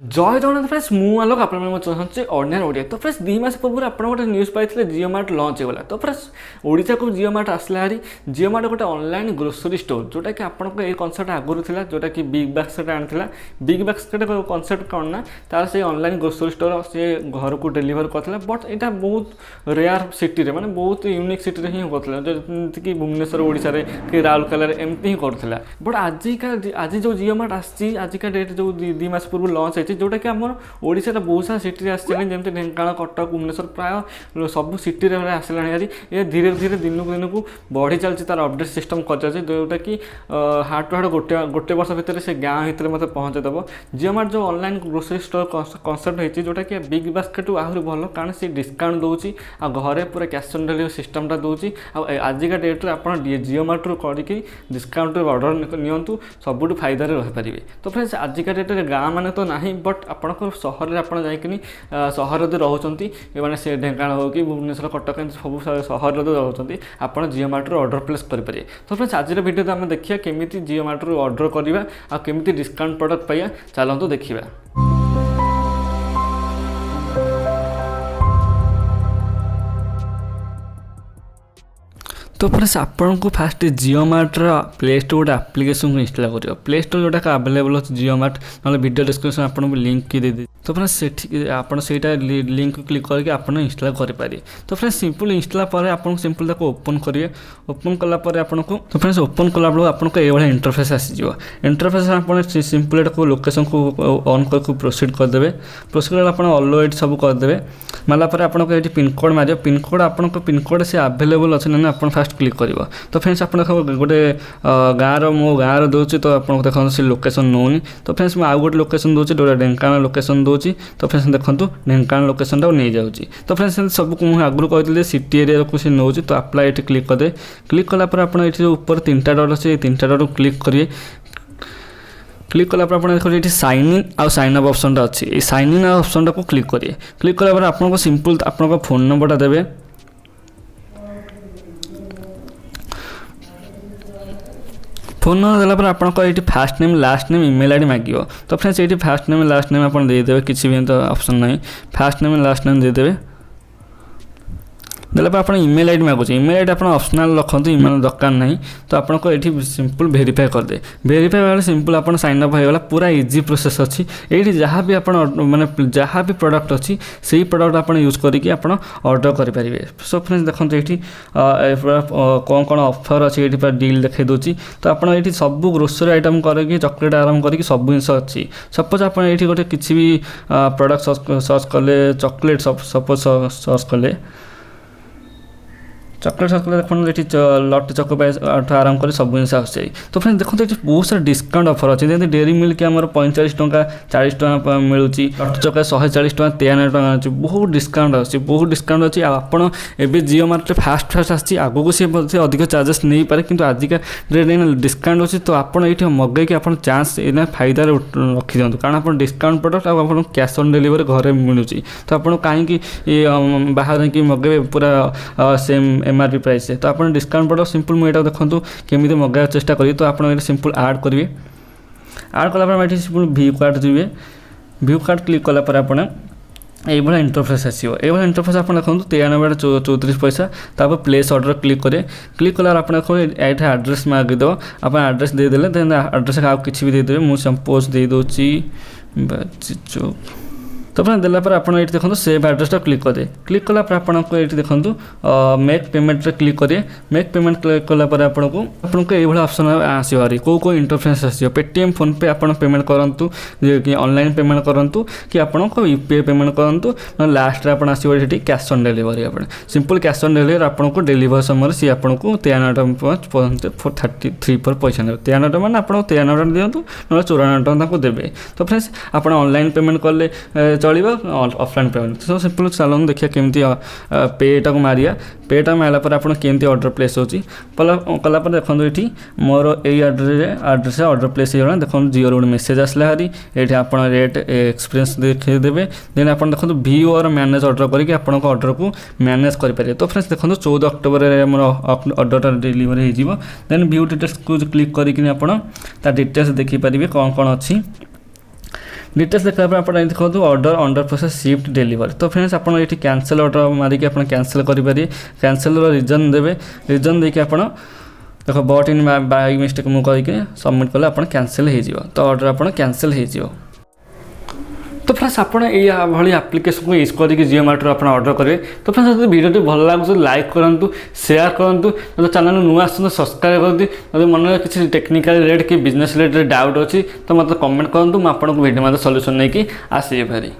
जय जगन्नाथ फ्रेंड्स मुझे आप चाहते ऑर्डिनरी ओडिया। तो फ्रेंड्स 2 मास पूर्व आप गोटे न्यूज पाई जियोमार्ट लॉन्च होगा। तो फ्रेंड्स ओडिशा को जियोमार्ट आसला हारी। जियोमार्ट गोटे ऑनलाइन ग्रोसरी स्टोर जोटा कि आपको ये कनसेप्ट आगुरी था जोटा कि बिग बास्केट आनी बिग बास्केट कनसेप्ट कौन ना तार से ऑनलाइन ग्रोसरी स्टोर से घर को डेलीवर करता। बट यहाँ बहुत रेयर सिटी माने बहुत यूनिक सिटी ही करता जमीक भुवनेश्वर ओडिशा कि राउरकेला एमती ही करूला। बट आज जो जियोमार्ट आसी आजिका डेट जो 2 मास पूर्व लॉन्च है जोटा कि आम ओडिशा बहुत सारा सिटी आसलानी जमी ढेंकानाल कटक भुवनेश्वर प्राय सब सिटी आसला हारी। ये धीरे धीरे दिन को दिन को बढ़ी चलती तार अपडेट सिस्टम कर जोटा कि हार्ट टू हार्ट गोटे वर्ष भितर से गाँव भितर मतलब पहुँचेदेव। जियोमार्ट जो ऑनलाइन ग्रोसरी स्टोर कनसेप्ट होती जोटा कि बिग बास्केट आहरी भल कारण सी डिस्काउंट दूसरी आ घरे पूरा कैश ऑन डिलीवरी सिस्टमटा दूसरी। आजिका डेट्रे आप जियोमार्ट रू करके डिस्काउंट ऑर्डर नियंतु सबुठ फायदा रहीपारे। तो फ्रेंड्स आजिका डेट्रे गाँव मैंने तो ना बट आपंकर सहर में आप जाकि सहर रोचे मैंने से ढेंकानाल हो कि भुवनेश्वर कटक सब सहर रोचे आप जियोमार्ट ऑर्डर प्लेस करेंगे। तो फ्रेंड्स आज वीडियो तो आम देखिए केमी जियोमार्ट ऑर्डर करवा आ केमी डिस्काउंट प्रोडक्ट पाइबा चलतु देखा। तो फ्रेंड्स आपन को फास्ट जियोमार्ट प्ले स्टोर गोटे आप्लिकेसन को इंस्टॉल कर प्ले स्टोर जोटा अवेलेबल अच्छे जियोमार्ट ना वीडियो डिस्क्रिप्शन आपको लिंक की दे। तो फ्रेंड्स से लिंक को क्लिक करके आप इंस्टॉल करेंगे। तो फ्रेंड्स सिंपल इंस्टॉल पर आपको सिंपल ताको ओपन करेंगे। ओपन कलापर आपको तो फ्रेंड्स ओपन कला बेलू आपको ये इंटरफेस आसीज। इंटरफेस आप सिंपल लोकेशन को ऑन करके प्रोसीड करदे। प्रोसीड कर आप ऑलरेडी सब करदे मारापर आपको ये पिनकोड मारे पिनकोड आपको पिनकोड से आवेलेबल अच्छे ना आप फास्ट क्लिक कर। तो फ्रेंड्स आप गोटे गाँव मो गाँव दूसरी तो आपको देखो से लोकेशन नौनी। तो फ्रेंड्स मैं आउ गोटे लोकेशन दूसरी जो ढेंकानाल लोकेशन दूसरी। तो फ्रेंड्स देखो ढेंकानाल लोकेशन टाक नहीं जाऊँगी। तो फ्रेंड्स सबको मुझे आगुरी कहते सिटी एरिया को सी नौ। तो अप्लाई ये क्लिक करदे। क्लिक कलापर आप ऊपर 3टा डॉट अच्छे 3टा डॉट क्लिक करेंगे। क्लिक कलापर आप देखिए साइन इन आउ साइन अप ऑप्शन अच्छी ये साइन इन ऑप्शन को क्लिक करेंगे। क्लिक कलापर आपको सिंपल आपको फोन नंबरटा देवे। फोन नंबर देलापर आपको ये fast name last name email ID मांग। तो फ्रेंड्स ये फास्ट नेम लास्ट नेम आप देदेवे किसी भी तो ऑप्शन नहीं फास्ट नेम लास्ट नेम देदेवे। देला आप ईमेल आईडी मांगुच ईमेल आईडी आप ऑप्शनल रखते ईमेल दरकार नहीं। तो आपको ये सिंपल वेरीफाई करदे। वेरीफाई वाले सिंपल आप साइन अप होगा पूरा इजी प्रोसेस अच्छी। ये जहाँ भी आप माने जहाँ भी प्रोडक्ट अच्छी से प्रोडक्ट आप यूज करके आप ऑर्डर करेंगे। सो फ्रेंड्स देखते ये कौन कौन ऑफर अच्छी ये डील देखा दूसरी। तो आपड़ ये सब ग्रोसरी आइटम करके चॉकलेट आरंभ करके सब जिन अच्छी। सपोज आप ये गोटे किसी भी प्रोडक्ट सर्च कले चॉकलेट सपोज सर्च कले चॉकलेट देखते ये लट चॉकलेट आराम कर सब जिन आसे। तो फ्रेंड्स देखते ये बहुत सारा डिस्काउंट ऑफर अच्छे जैसे डेरी मिल्क आम 45 टंका 40 टंका मिलूँ लट चॉकलेट 140 टंका 93 टंका अच्छी बहुत डिस्काउंट अच्छी बहुत डिस्काउंट अच्छी। आपड़ ए जियोमार्ट फास्ट आसी आगू सी अधिक चार्जेस नहीं पारे कि आजिका डेट डिस्काउंट अच्छी। तो आप ये मगैक आप चान्स एना फायदा रखी दिखाँ कारण आप डिस्काउंट प्रोडक्ट आप कैश ऑन डिलीवरी घरे मिलूँ। तो आपड़ कहीं बाहर कि मगेबे पूरा सेम एमआरपी प्राइस है। तो आप डिस्काउंट प्रोडक्ट सिंपल मुझे देखूँ केमी मगाइवा चेष्टा करेंगे। तो आप सिंपल ऐड करेंगे। ऐड कलापर ये सिंपल व्यू कार्ड जी व्यू कार्ड क्लिक कलापर आप ये इंटरफेस आसो। ये इंटरफेस आप देखो 93.34 पैसा। तापर प्लेस ऑर्डर क्लिक करें। क्लिक कला आप ये एड्रेस मागिदेव आप एड्रेस देदेले देन एड्रेस आप किसी भी देदेवे मुझे सपोज दे दूसरी चौक। तो फ्रेंड्स देलापर आप ये देखो सेव एड्रेसटा क्लिक करें। क्लिक कलापर आपको ये देखो मेक पेमेंट क्लिक करें। मेक पेमेंट क्लिक कलापर आपको ये ऑप्शन आसो कौ इंटरफेस आसो पेटीएम फोन पे आप पेमेंट करूँ कि ऑनलाइन पेमेंट करूँ कि आपको यूपीआई पेमेंट करूँ ना लास्ट आप आसो कैश ऑन डिलीवरी आप सिंपल कैश ऑन डिलीवरी आपको डिलीवर समय सी आपको 93.33 पर पैसा ने 93 मैंने आपको 93 दिंतु ना 94 टका देवे। तो फ्रेंड्स आप ऑनलाइन पेमेंट कले चलो ऑफलाइन पेमेंट। तो सिंपल चलो देखिए केमी पेटा को मारिया पेटा मारापर आप केमी ऑर्डर प्लेस होलापर देखो ये मोर यही एड्रेस ऑर्डर प्लेस हो देखो जियो गोटे मेसेज आसला हारी ये आप रेट एक्सपीरियंस देखदेवे। देन आप देखो व्यू और मैनेज ऑर्डर करके आप ऑर्डर को मैनेज करेंगे। तो फ्रेंड्स देखो 14 अक्टोबर ऑर्डर डिलीवरी हो। देन व्यू डिटेल्स को क्लिक करके आप डिटेल्स देखिपारे कौन कौन अच्छी। डिटेल्स देखा आप देखो order under process shift delivery. तो फ्रेंड्स आप ये कैंसल ऑर्डर मारिक आप कैंसल करेंगे, कैंसल रीजन देवे, रीजन देके आप देख बट इन बाय मिस्टेक मुझे सबमिट कले आप कैंसल हो, तो ऑर्डर आप कैंसल हो। तो फ्रेंड्स आपड़ ये आप्लिकेशन को यूज करके जियोमार्ट आप ऑर्डर करेंगे। तो फ्रेंड्स जो वीडियो भल लगे लाइक करूँ, शेयर करूँ, तो चैनल नुआ आस सब्सक्राइब करते मन किसी टेक्निकल रिलेटेड कि बिजनेस रिलेटेड डाउट अच्छी तो मतलब कमेंट करूँ, मुझे आपको वीडियो सल्यूशन नहीं आसि भारी।